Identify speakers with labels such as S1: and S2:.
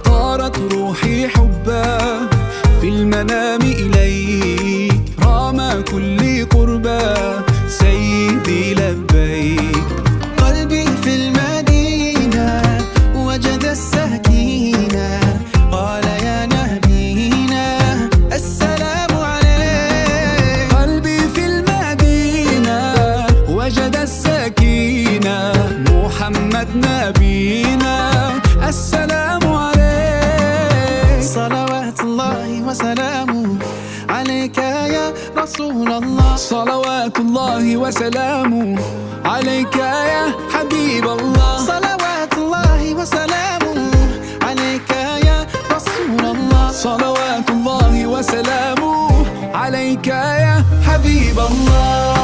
S1: طارت روحي حبا في المنام إليك، رام كل قربا سيدي لبيك.
S2: قلبي في المدينة وجد السكينة، قال يا نبينا السلام عليك.
S1: قلبي في المدينة وجد السكينة، محمد نبينا السلام عليك.
S2: صلوات الله وسلامه عليك يا رسول الله.
S1: صلوات الله وسلامه عليك يا حبيب الله.
S2: صلوات الله وسلامه عليك يا رسول الله.
S1: صلوات الله وسلامه عليك يا حبيب الله.